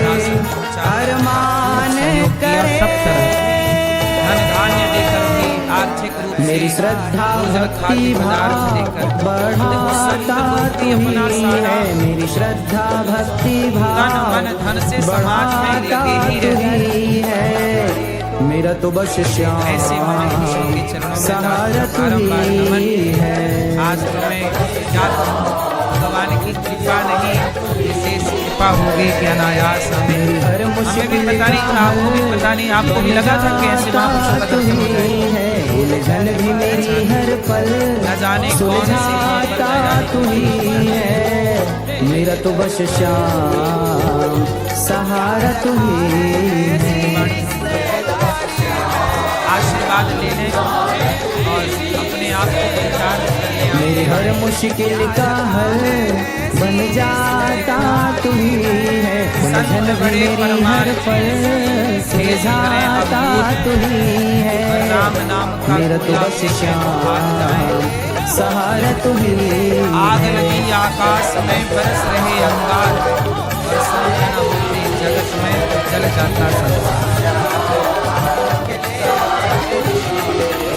अरमान करे। धन धान्य देकर भी आर्थिक रूप से मेरी श्रद्धा भक्ति भाव बढ़ाता तू ही है, मेरी श्रद्धा भक्ति भाव धन से समाज में बढ़ाता लगे ही तू रहते ही है। मेरा तो बस श्याम ऐसे महापुरुषों के चरणों में सहारा तू बारंबार नमन। ही है। आज तुम्हें क्या भगवान की कृपा नहीं, विशेष कृपा होगी कि अनायास हमें भी पता नहीं था, आपको भी पता नहीं, आपको भी लगा था कि ऐसे महापुरुषों का दर्शन होता है। उलझन भी मेरी हर पल न जाने कौन सुलझाता तू ही है। मेरा तो बस श्याम सहारा तू ही है। आशीर्वाद लेने और अपने आप को पहचान करने मेरे हर मुश्किल का हल बन जाता तू ही है। उलझन भी मेरी हर पल सुलझाता तू ही है। मेरा तो बस श्याम सहारा तू ही है। आग लगी आकाश में बरस रहे अंगार और समझ न होते जगत में जल जाता संसार।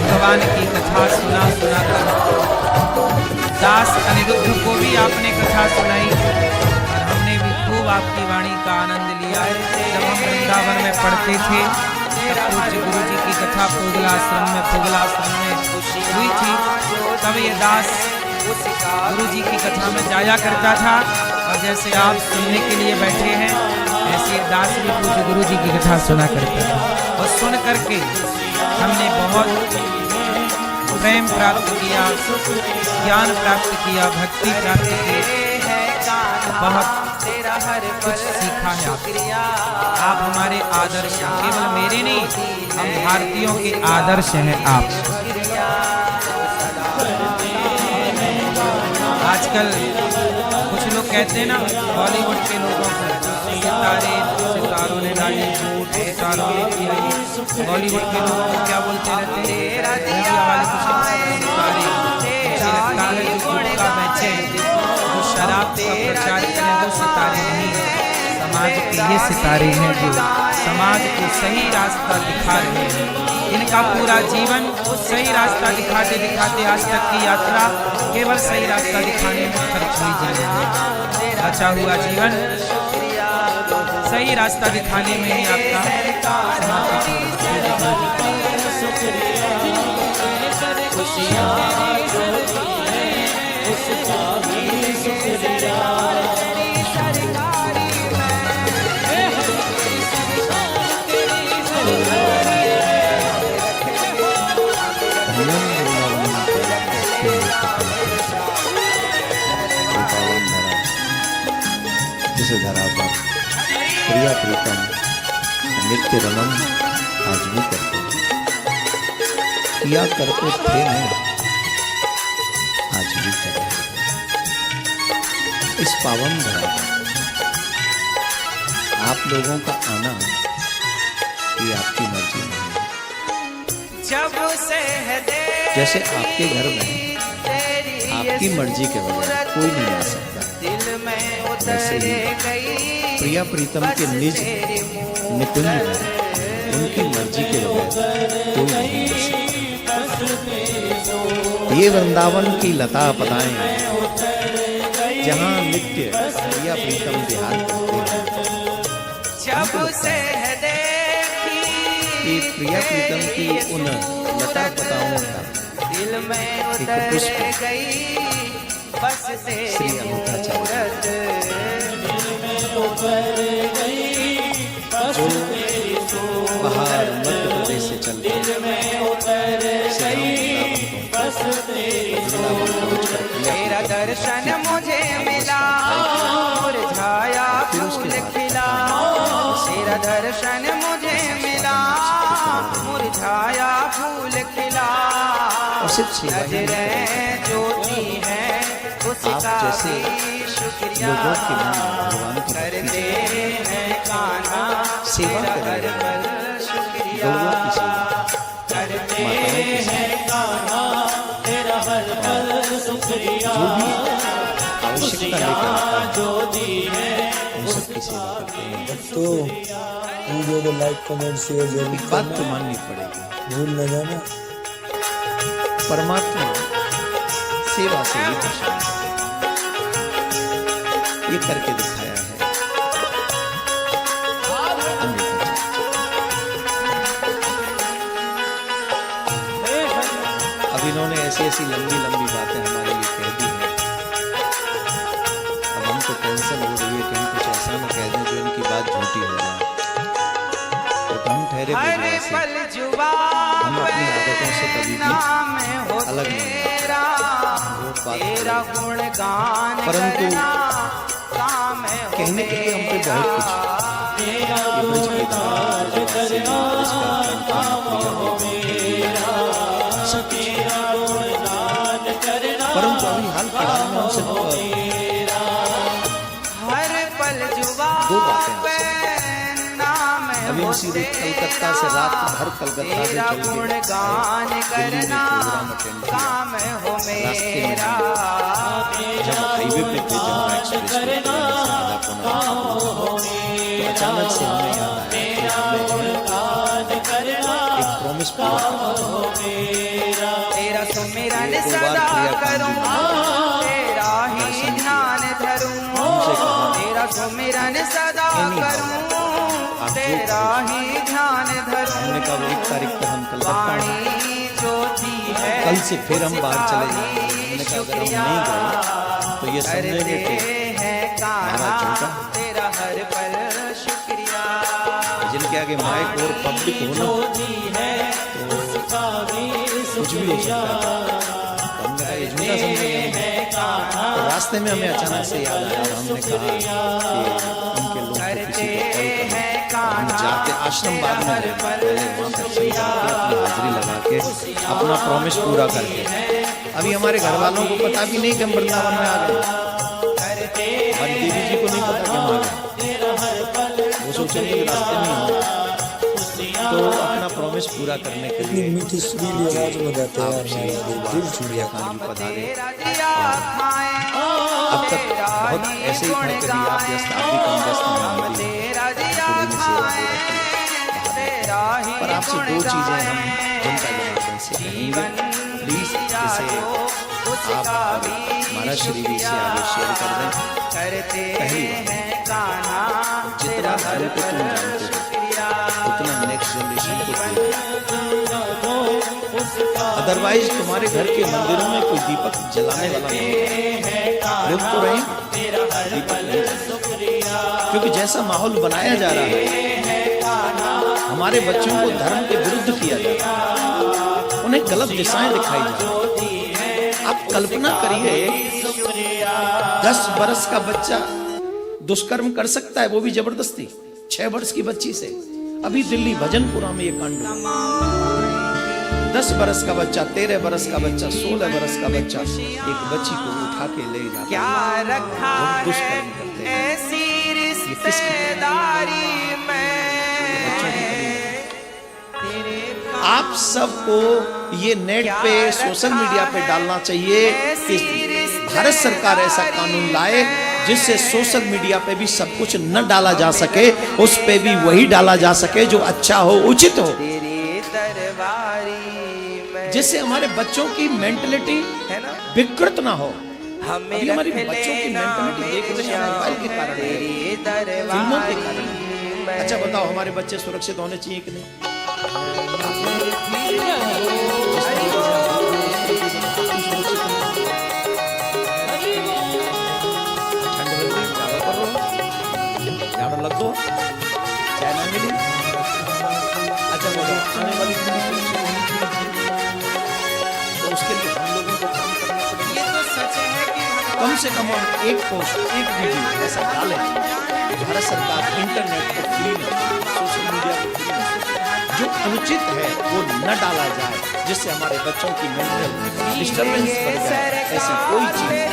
भगवान की कथा सुना सुना कर दास अनिरुद्ध को भी आपने कथा सुनाई और हमने भी खूब आपकी वाणी का आनंद लिया। जब हम वृंदावन में पढ़ते थे तब पूज्य गुरु जी की कथा पुगलाश्रम में हुई थी, तब ये दास गुरु जी की कथा में जाया करता था और जैसे आप सुनने के लिए बैठे हैं ऐसे दास भी पूज्य गुरु जी की कथा सुना करता था। और सुन करके हमने बहुत प्रेम प्राप्त किया, ज्ञान प्राप्त किया, भक्ति प्राप्त की, बहुत कुछ सीखा है आप हमारे आदर्श हैं, केवल मेरे नहीं, हम भारतीयों के आदर्श हैं आप। आजकल कुछ लोग कहते हैं ना, बॉलीवुड के लोगों को सितारों ने डाली वोट, सितारों ने किया ये, बॉलीवुड के लोगों को क्या बोलते रहते हैं, मीडिया वाले कुछ सितारे, मुझे लगता है जो गुटखा बेचे, जो शराब का प्रचार करें वो सितारे नहीं, समाज के ये सितारे हैं जो समाज को सही रास्ता दिखा रहे हैं। इनका पूरा जीवन सही रास्ता दिखाते दिखाते आज तक की यात्रा केवल सही रास्ता दिखाने में खर्च हुई जा रही है। बचा हुआ जीवन सही रास्ता दिखाने में ही आपका समाप्त जिस धरा पर प्रिया प्रीतम नित्य रमन आज भी करते किया करते थे नहीं, आज भी करते। इस पावन धरा पर आप लोगों का आना ये आपकी मर्जी नहीं है। जैसे आपके घर में आपकी मर्जी के बगैर कोई नहीं आ सकता, वैसे ही प्रिया प्रीतम के निज निकुंज में उनकी मर्जी के बगैर कोई नहीं आ सकता। ये वृंदावन की लता पताएं जहां नित्य प्रिया प्रीतम विहार करते हैं, कि प्रिया प्रीतम की उन लता पताओं का एक पुष्प श्री अमृताचार्य जो बाहर मध्य प्रदेश से चलते तेरा दर्शन मुझे मिला, मुरझाया फूल खिला, तेरा दर्शन मुझे मिला, मुरझाया फूल खिला, नजरें ज्योति है उसका भी शुक्रिया, भगवान करते हैं कान्हा सेवा हर पल शुक्रिया, करते हैं कान्हा तेरा हर पल शुक्रिया, जो भी आवश्यकता लेकर जो दी है उन सबकी सेवा करते हैं। तो वीडियो को लाइक कमेंट शेयर जरूर एक बात तो माननी पड़ेगी, भूल न जाना, परमात्मा सेवा से ही खुश है, ये करके दिखाया है। अब इन्होंने ऐसी ऐसी लंबी लंबी बातें हमारे लिए कह दी हैं, अब हमको टेंशन हो रही है कि हम कुछ ऐसा न कह दें जो इनकी बात झूठी हो जाए, तो हम ठहरे हम अपनी आदतों से कभी भी अलग नहीं हैं, परंतु कहने के लिए हम पे बहुत परंतु अभी हाल फिलहाल में हमसे दो बातें अभी हम सीधे कलकत्ता से रात भर कलकत्ता से चल के दिल्ली में प्रोग्राम अटेंड किया। रास्ते में जब हाईवे पे थे जमुना एक्सप्रेस पे आधा पौना तो अचानक से हमें याद आया कि हमें एक प्रॉमिस पूरा तेरा सुमिरन सदा करूं, तेरा ही ध्यान धरूं, तेरा सुमिरन सदा करूं, तेरा ही ध्यान धरूं। हमने कहा 1 तारीख को हम कलकत्ता हैं, कल से फिर हम बाहर चले जाएंगे। हमने कहा अगर हम नहीं गए तो ये समझेंगे कि हमारा झूठा, तेरा हर पल शुक्रिया, जिनके आगे माइक और पब्लिक होना तो कुछ भी हो सकता है। तो हमने कहा ये झूठा समझेंगे। तो रास्ते में हमें अचानक से याद आया और हमने कहा कि उनके लोग को किसी को कॉल करें। हम जाते आश्रम बाद में गए, पहले वहाँ पर सही जाके अपनी हाजिरी लगा के अपना प्रॉमिस पूरा करके। अभी हमारे घर वालों को पता भी नहीं कि हम वृंदावन में आ गए, हमारी देवी जी को नहीं पता कि हम आ गए, वो सोचेंगे कि रास्ते में होगा। तो अपना प्रॉमिस पूरा करने के लिए मीठी सुरीली आवाज में गाते आप हैं श्री दिल छू सूर्या कांत जी पधारे। अब तक बहुत ऐसे ही थे, कभी आप व्यस्त, आप भी कम व्यस्त हैं हमारी थोड़ी दिन सेवा की रहती है। पर आपसे दो चीजें हम जनता जनार्दन से कहेंगे, प्लीज इसे आप हमारा श्री भी से आगे शेयर कर दें। पहली बात, जितना धर्म को तुम जानते हो उतना नेक्स्ट जनरेशन को दो। अदरवाइज तुम्हारे घर के मंदिरों में कोई दीपक जलाने वाला नहीं, लोग तो रहे दीपक नहीं, क्योंकि जैसा माहौल बनाया जा रहा है, हमारे बच्चों को धर्म के विरुद्ध किया जा रहा है, उन्हें गलत दिशाएं दिखाई जा रही हैं। आप कल्पना करिए 10 बरस का बच्चा दुष्कर्म कर सकता है, वो भी जबरदस्ती 6 वर्ष की बच्ची से। अभी दिल्ली भजनपुरा में ये कांड हुआ, 10 बरस का बच्चा, 13 बरस का बच्चा, 16 बरस का बच्चा एक बच्ची को उठा के ले जाता क्या रखा है, दुष्कर्म करते हैं। ऐसी ये किसकी रिश्तेदारी में बच्चों की। आप सबको ये नेट पे सोशल मीडिया पे डालना चाहिए कि भारत सरकार ऐसा कानून लाए जिससे सोशल मीडिया पे भी सब कुछ न डाला जा सके, उस पे भी वही डाला जा सके जो अच्छा हो, उचित हो, जिससे हमारे बच्चों की मेंटलिटी विकृत ना हो। अभी हमारी बच्चों की मेंटलिटी देख रहे हैं मोबाइल के कारण है, फिल्मों के कारण। अच्छा बताओ, हमारे बच्चे सुरक्षित होने चाहिए कि नहीं? लगो चाय ना मिली। अच्छा बोलो, आने वाली तो उसके लिए हम लोगों को काम करना पड़ेगा। ये तो सच है कि कम से कम हम एक पोस्ट, एक वीडियो ऐसा डालें, भारत सरकार इंटरनेट को फ्री में, सोशल मीडिया को फ्री में, जो अनुचित है वो न डाला जाए, जिससे हमारे बच्चों की मेंटल डिस्टर्बेंस बढ़ जाए। ऐसी कोई चीज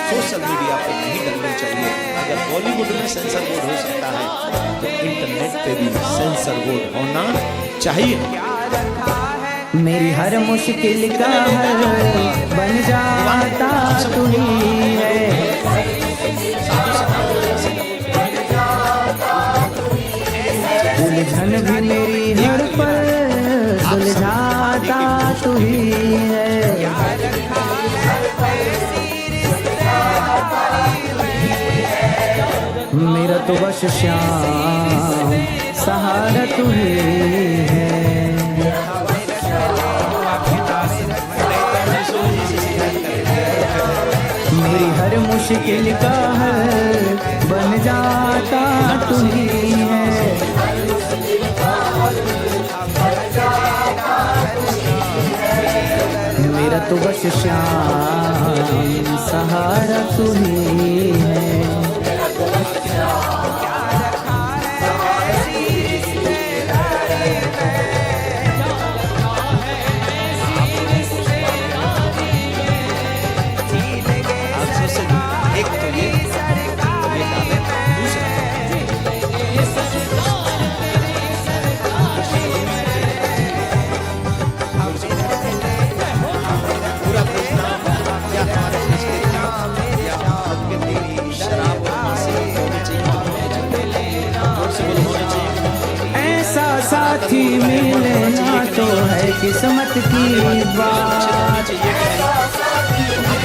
सोशल मीडिया पे नहीं डालनी चाहिए। अगर बॉलीवुड में सेंसर बोर्ड हो सकता है तो इंटरनेट पे भी सेंसर बोर्ड होना चाहिए। मेरी हर मुश्किल का हल बन जाता तू ही है। उलझन भी मेरी हर पल सुलझाता तू ही है। मेरा तो बस श्याम सहारा तू ही है। मेरी हर मुश्किल का हल बन जाता तू ही है। मेरा तो बस श्याम सहारा तू ही है। एक तो ये डालें, दूसरा पूरा प्रोग्राम या हमारे देश के नाम या भारत के तेरी शराब और मांसाहारी होने चाहिए, जोर से होने चाहिए। ऐसा साथी मिलना तो है किस्मत की बात।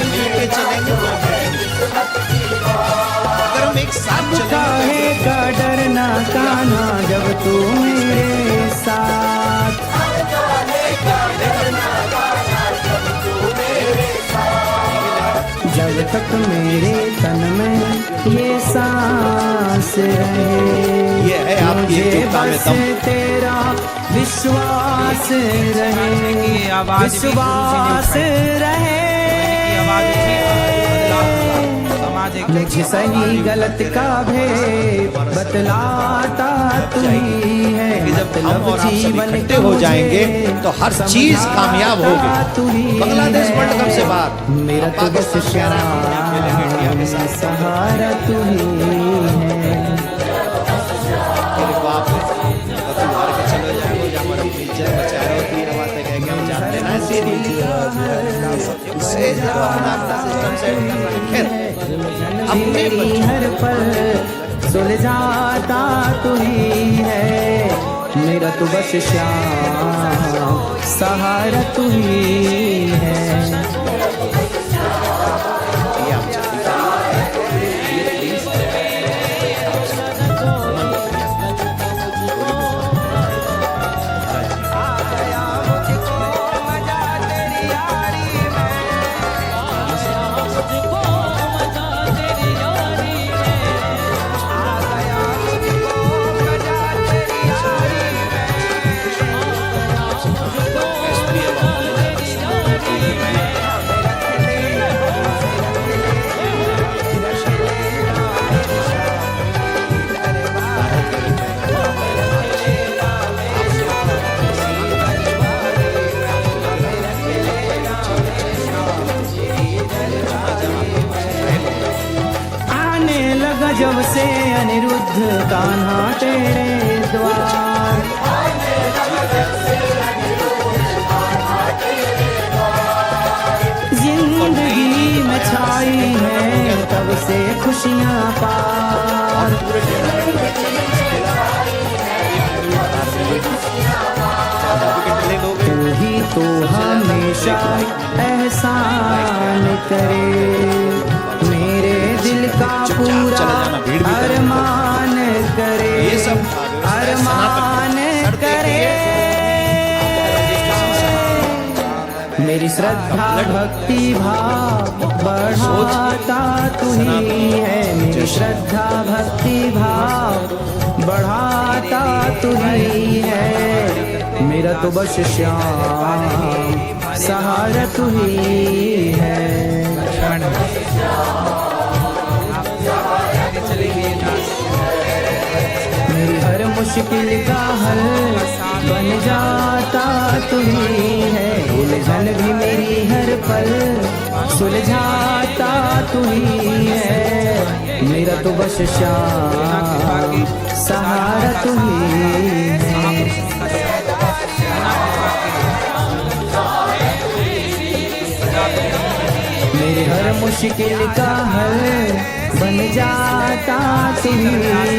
मिलके चलेंगे अगर हम एक साथ काहे का डरना कान्हा जब तू मेरे साथ। जब तक मेरे तन में ये सांस रहे, ये है आपकी मुझे एकता में बस दम। तेरा विश्वास रहे, ये आवाज भी विश्वास रहे। आवाज उठी, बदलाव समाज एक मुझे सही गलत का भेद बतलाता तू ही है। कि जब हम मतलब और आप सब जीवन इकट्ठे हो जाएंगे तो हर चीज कामयाब होगी। बांग्लादेश वर्ल्ड कप से बाहर मेरा तो बस पाकिस्तान कह रहा है हम खेलेंगे इंडिया के साथ। सहारा तू ही है। मेरे बाप तू हार के चलो जाओ या पर अपनी इज्जत बचाए हो। तीन बातें कह के हम जानते ना सीधी से जो अपना सिस्टम सेट कर रहे हैं। खैर अपने मेरी हर पल सुलझाता तू ही है। मेरा तो बस श्याम सहारा तू ही है। ये आप चाहते आया मुझको मजा तेरी यारी में, आ गया मुझको मजा तेरी यारी आने लगा जब से अनिरुद्ध कान्हा तेरे द्वार। जिंदगी में छाई है तब से खुशियां पार। तू ही तो हमेशा एहसान करे, मेरे दिल का पूरा अरमान करे, ये सब अरमान करे। मेरी श्रद्धा भक्ति भाव बढ़ाता तू ही है। मेरी श्रद्धा भक्ति भाव बढ़ाता तू ही है। मेरा तो बस श्याम सहारा तू ही है। मेरी हर मुश्किल का हल बन जाता तू ही है। उलझन भी मेरी हर पल सुलझाता तू ही है। मेरा तो बस श्याम सहारा तू ही है। मेरे हर मुश्किल का हल बन जाता तू ही